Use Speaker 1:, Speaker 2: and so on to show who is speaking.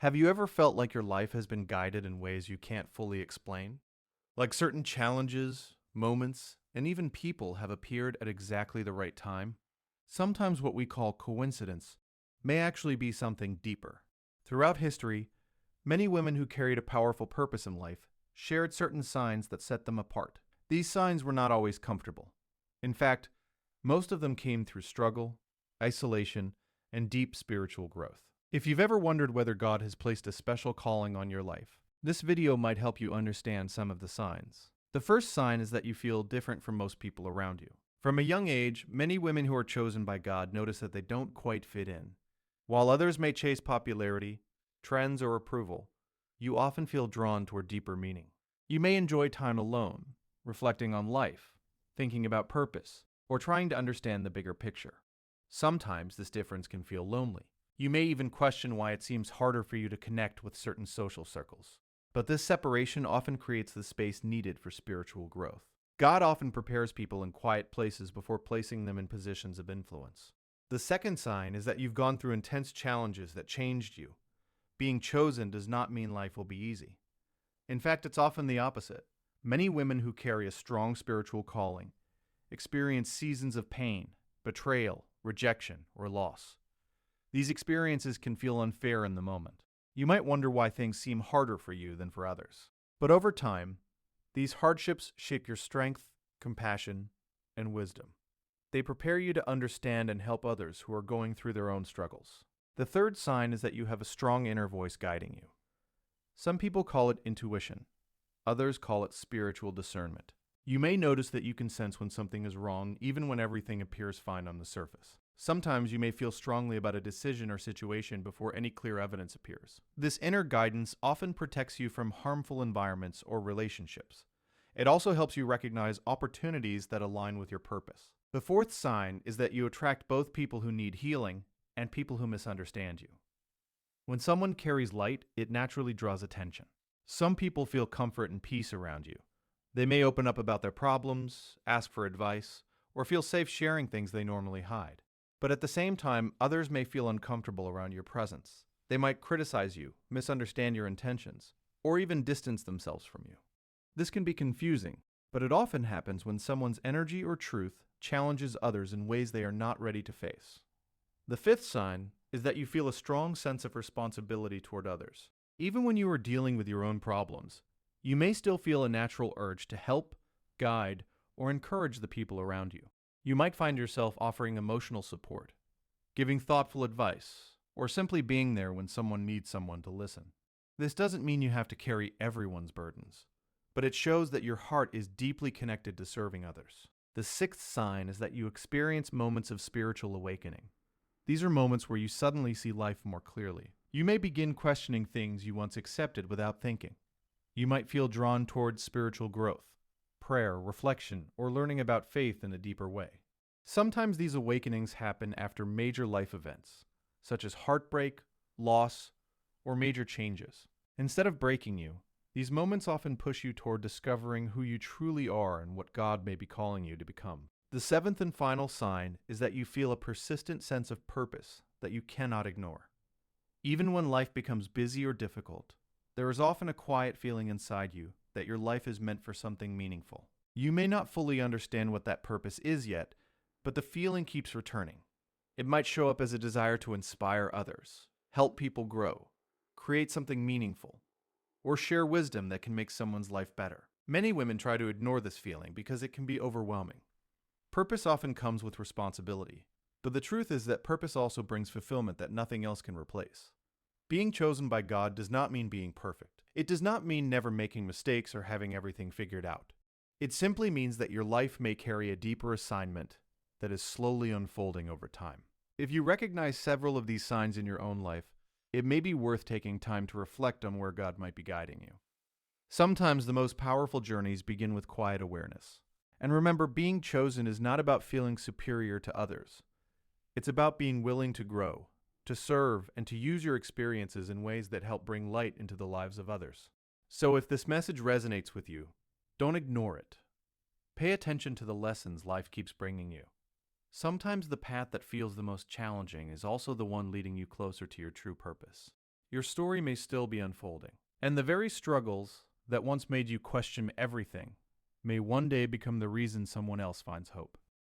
Speaker 1: Have you ever felt like your life has been guided in ways you can't fully explain? Like certain challenges, moments, and even people have appeared at exactly the right time? Sometimes what we call coincidence may actually be something deeper. Throughout history, many women who carried a powerful purpose in life shared certain signs that set them apart. These signs were not always comfortable. In fact, most of them came through struggle, isolation, and deep spiritual growth. If you've ever wondered whether God has placed a special calling on your life, this video might help you understand some of the signs. The first sign is that you feel different from most people around you. From a young age, many women who are chosen by God notice that they don't quite fit in. While others may chase popularity, trends, or approval, you often feel drawn toward deeper meaning. You may enjoy time alone, reflecting on life, thinking about purpose, or trying to understand the bigger picture. Sometimes this difference can feel lonely. You may even question why it seems harder for you to connect with certain social circles. But this separation often creates the space needed for spiritual growth. God often prepares people in quiet places before placing them in positions of influence. The second sign is that you've gone through intense challenges that changed you. Being chosen does not mean life will be easy. In fact, it's often the opposite. Many women who carry a strong spiritual calling experience seasons of pain, betrayal, rejection, or loss. These experiences can feel unfair in the moment. You might wonder why things seem harder for you than for others. But over time, these hardships shape your strength, compassion, and wisdom. They prepare you to understand and help others who are going through their own struggles. The third sign is that you have a strong inner voice guiding you. Some people call it intuition. Others call it spiritual discernment. You may notice that you can sense when something is wrong even when everything appears fine on the surface. Sometimes you may feel strongly about a decision or situation before any clear evidence appears. This inner guidance often protects you from harmful environments or relationships. It also helps you recognize opportunities that align with your purpose. The fourth sign is that you attract both people who need healing and people who misunderstand you. When someone carries light, it naturally draws attention. Some people feel comfort and peace around you. They may open up about their problems, ask for advice, or feel safe sharing things they normally hide. But at the same time, others may feel uncomfortable around your presence. They might criticize you, misunderstand your intentions, or even distance themselves from you. This can be confusing, but it often happens when someone's energy or truth challenges others in ways they are not ready to face. The fifth sign is that you feel a strong sense of responsibility toward others. Even when you are dealing with your own problems, you may still feel a natural urge to help, guide, or encourage the people around you. You might find yourself offering emotional support, giving thoughtful advice, or simply being there when someone needs someone to listen. This doesn't mean you have to carry everyone's burdens, but it shows that your heart is deeply connected to serving others. The sixth sign is that you experience moments of spiritual awakening. These are moments where you suddenly see life more clearly. You may begin questioning things you once accepted without thinking. You might feel drawn towards spiritual growth, prayer, reflection, or learning about faith in a deeper way. Sometimes these awakenings happen after major life events, such as heartbreak, loss, or major changes. Instead of breaking you, these moments often push you toward discovering who you truly are and what God may be calling you to become. The seventh and final sign is that you feel a persistent sense of purpose that you cannot ignore. Even when life becomes busy or difficult, there is often a quiet feeling inside you that your life is meant for something meaningful. You may not fully understand what that purpose is yet, but the feeling keeps returning. It might show up as a desire to inspire others, help people grow, create something meaningful, or share wisdom that can make someone's life better. Many women try to ignore this feeling because it can be overwhelming. Purpose often comes with responsibility, but the truth is that purpose also brings fulfillment that nothing else can replace. Being chosen by God does not mean being perfect. It does not mean never making mistakes or having everything figured out. It simply means that your life may carry a deeper assignment that is slowly unfolding over time. If you recognize several of these signs in your own life, it may be worth taking time to reflect on where God might be guiding you. Sometimes the most powerful journeys begin with quiet awareness. And remember, being chosen is not about feeling superior to others. It's about being willing to grow, to serve, and to use your experiences in ways that help bring light into the lives of others. So if this message resonates with you, don't ignore it. Pay attention to the lessons life keeps bringing you. Sometimes the path that feels the most challenging is also the one leading you closer to your true purpose. your story may still be unfolding. And the very struggles that once made you question everything may one day become the reason someone else finds hope.